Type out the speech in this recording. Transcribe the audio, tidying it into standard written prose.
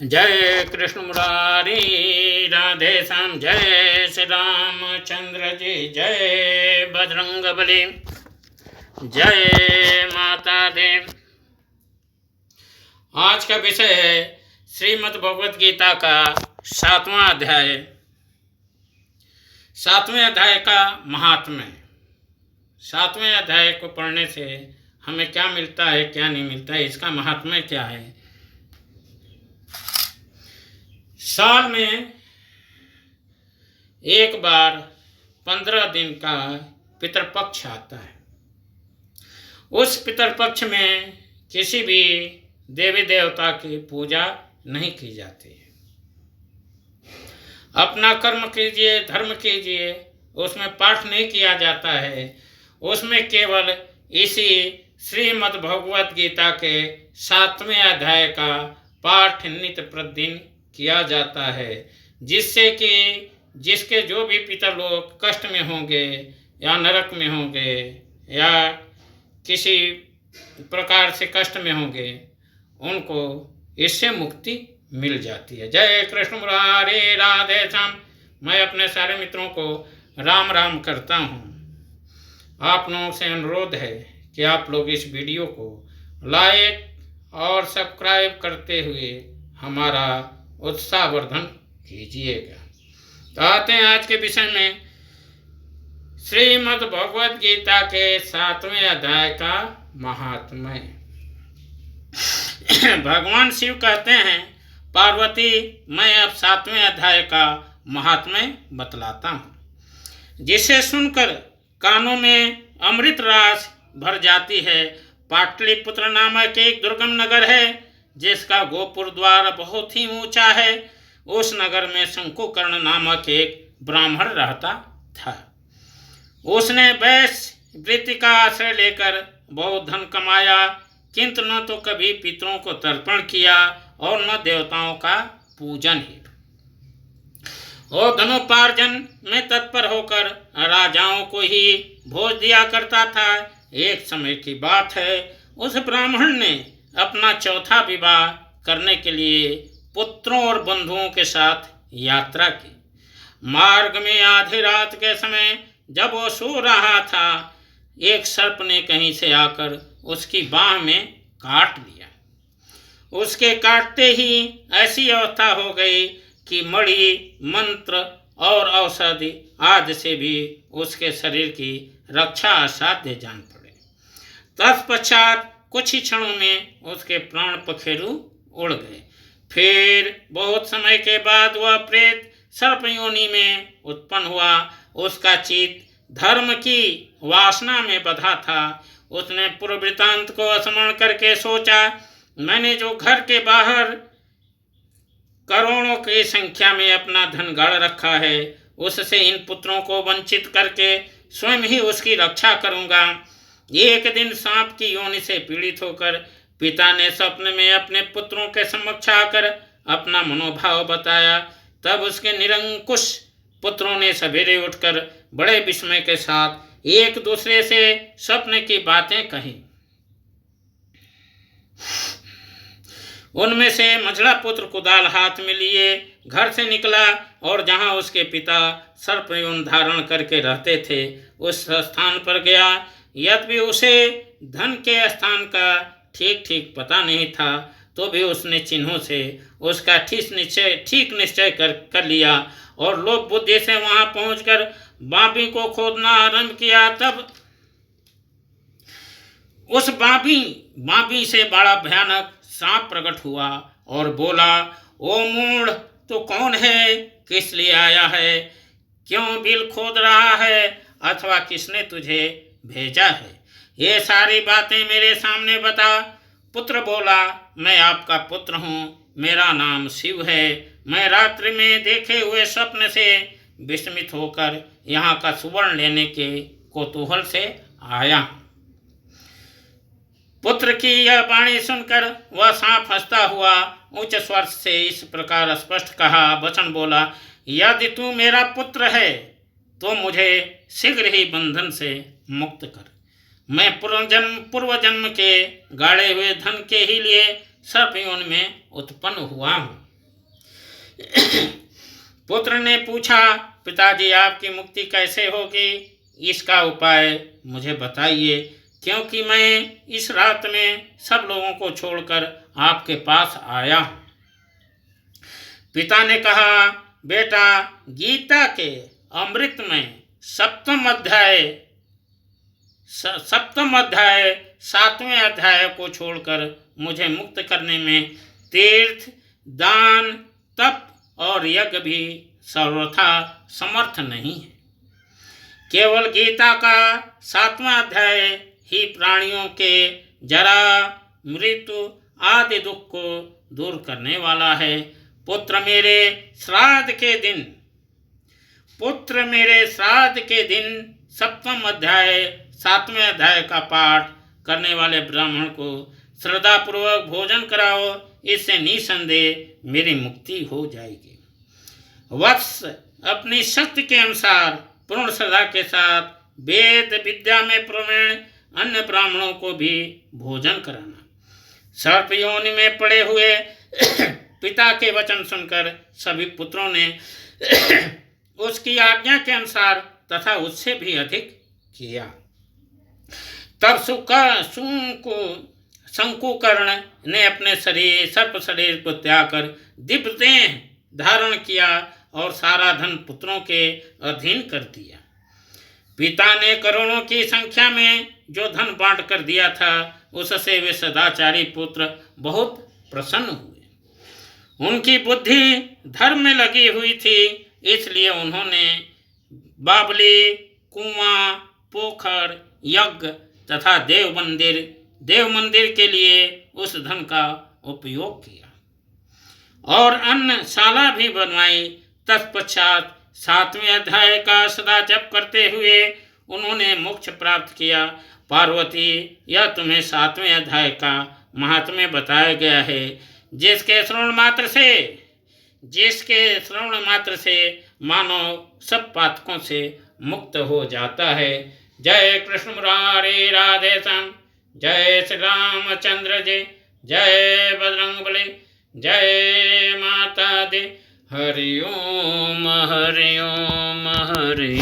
जय कृष्ण मुरारी राधे श्याम, जय श्री रामचंद्र जी, जय बजरंग बली, जय माता देव। आज का विषय है श्रीमद् भगवद गीता का 7वां अध्याय। 7वें अध्याय का महात्म्य। 7वें अध्याय को पढ़ने से हमें क्या मिलता है, क्या नहीं मिलता है, इसका महात्म्य क्या है। साल में एक बार 15 दिन का पितृपक्ष आता है। उस पितृपक्ष में किसी भी देवी देवता की पूजा नहीं की जाती है। अपना कर्म कीजिए, धर्म कीजिए, उसमें पाठ नहीं किया जाता है। उसमें केवल इसी श्रीमद् भगवद गीता के 7वें अध्याय का पाठ नित्य प्रतिदिन किया जाता है, जिससे कि जिसके जो भी पितर लोग कष्ट में होंगे या नरक में होंगे या किसी प्रकार से कष्ट में होंगे, उनको इससे मुक्ति मिल जाती है। जय कृष्ण मुरारी राधे श्याम। मैं अपने सारे मित्रों को राम राम करता हूँ। आप लोगों से अनुरोध है कि आप लोग इस वीडियो को लाइक और सब्सक्राइब करते हुए हमारा उत्साहवर्धन कीजिएगा। तो आते हैं आज के विषय में। श्रीमद् भगवद गीता के 7वें अध्याय का महात्म्य। भगवान शिव कहते हैं, पार्वती, मैं अब 7वें अध्याय का महात्म्य बतलाता हूँ, जिसे सुनकर कानों में अमृत रास भर जाती है। पाटलिपुत्र नामक एक दुर्गम नगर है, जिसका गोपुर द्वार बहुत ही ऊंचा है। उस नगर में शंकुकर्ण नामक एक ब्राह्मण रहता था। उसने वैश्य वृत्ति का आश्रय लेकर बहुत धन कमाया, किंतु न तो कभी पितरों को तर्पण किया और न देवताओं का पूजन ही। वो धनोपार्जन में तत्पर होकर राजाओं को ही भोज दिया करता था। एक समय की बात है, उस ब्राह्मण ने अपना चौथा विवाह करने के लिए पुत्रों और बंधुओं के साथ यात्रा की। मार्ग में आधी रात के समय जब वो सो रहा था, एक सर्प ने कहीं से आकर उसकी बाह में काट लिया। उसके काटते ही ऐसी अवस्था हो गई कि मणि, मंत्र और औषधि आदि से भी उसके शरीर की रक्षा असाध्य जान पड़े। तत्पश्चात कुछ ही क्षणों में उसके प्राण पखेरु उड़ गए। फिर बहुत समय के बाद वह प्रेत सर्प योनि में उत्पन्न हुआ। उसका चित्त धर्म की वासना में बंधा था। उसने पूर्व वृत्तांत को स्मरण करके सोचा, मैंने जो घर के बाहर करोड़ों की संख्या में अपना धन गाड़ रखा है, उससे इन पुत्रों को वंचित करके स्वयं ही उसकी रक्षा करूंगा। एक दिन सांप की योनि से पीड़ित होकर पिता ने स्वप्न में अपने पुत्रों के समक्ष आकर अपना मनोभाव बताया। तब उसके निरंकुश पुत्रों ने सवेरे उठकर बड़े विस्मय के साथ एक दूसरे से स्वप्न की बातें कही। उनमें से मझला पुत्र कुदाल हाथ में लिए घर से निकला और जहां उसके पिता सर्प योनि धारण करके रहते थे, उस स्थान पर गया। यद्यपि उसे धन के स्थान का ठीक पता नहीं था, तो भी उसने चिन्हों से उसका ठीक निश्चय कर लिया और लोभ बुद्धि से वहां पहुंचकर बाबी को खोदना आरंभ किया। तब उस बाबी से बड़ा भयानक सांप प्रकट हुआ और बोला, ओ मूढ़, तो कौन है, किस लिए आया है, क्यों बिल खोद रहा है, अथवा किसने तुझे भेजा है, ये सारी बातें मेरे सामने बता। पुत्र बोला, मैं आपका पुत्र हूँ, मेरा नाम शिव है। मैं रात्रि में देखे हुए स्वप्न से विस्मित होकर यहाँ का सुवर्ण लेने के कौतूहल से आया। पुत्र की यह वाणी सुनकर वह सांप हंसता हुआ उच्च स्वर से इस प्रकार स्पष्ट कहा, वचन बोला, यदि तू मेरा पुत्र है तो मुझे शीघ्र ही बंधन से मुक्त कर। मैं पूर्व जन्म के गाड़े हुए धन के ही लिए सर्प योनि में उत्पन्न हुआ हूँ। पुत्र ने पूछा, पिताजी आपकी मुक्ति कैसे होगी, इसका उपाय मुझे बताइए, क्योंकि मैं इस रात में सब लोगों को छोड़कर आपके पास आया हूँ। पिता ने कहा, बेटा, गीता के अमृत में सप्तम अध्याय 7वें अध्याय को छोड़कर मुझे मुक्त करने में तीर्थ, दान, तप और यज्ञ भी सर्वथा समर्थ नहीं है। केवल गीता का 7वां अध्याय ही प्राणियों के जरा, मृत्यु आदि दुख को दूर करने वाला है। पुत्र मेरे श्राद्ध के दिन सप्तम अध्याय 7वें अध्याय का पाठ करने वाले ब्राह्मण को श्रद्धापूर्वक भोजन कराओ, इससे निसंदेह मेरी मुक्ति हो जाएगी। वत्स, अपनी शक्ति के अनुसार पूर्ण श्रद्धा के साथ वेद विद्या में प्रवीण अन्य ब्राह्मणों को भी भोजन कराना। सर्प योनि में पड़े हुए पिता के वचन सुनकर सभी पुत्रों ने उसकी आज्ञा के अनुसार तथा उससे भी अधिक किया। तब शंकुकर्ण ने अपने सर्प शरीर को त्याग कर दिव्य देह धारण किया और सारा धन पुत्रों के अधीन कर दिया। पिता ने करोड़ों की संख्या में जो धन बांट कर दिया था, उससे वे सदाचारी पुत्र बहुत प्रसन्न हुए। उनकी बुद्धि धर्म में लगी हुई थी, इसलिए उन्होंने बावली, कुआं, पोखर, यज्ञ तथा देव मंदिर के लिए उस धन का उपयोग किया और अन्नशाला भी बनवाई। तत्पश्चात 7वें अध्याय का सदा जप करते हुए उन्होंने मोक्ष प्राप्त किया। पार्वती, यह तुम्हें 7वें अध्याय का महात्म्य बताया गया है, जिसके श्रवण मात्र से मानव सब पातकों से मुक्त हो जाता है। जय कृष्ण मुरारी राधे श्याम। जय श्री रामचंद्र जी। जय बजरंगबली। जय माता दी। हरि ओम हरि ओम हरि।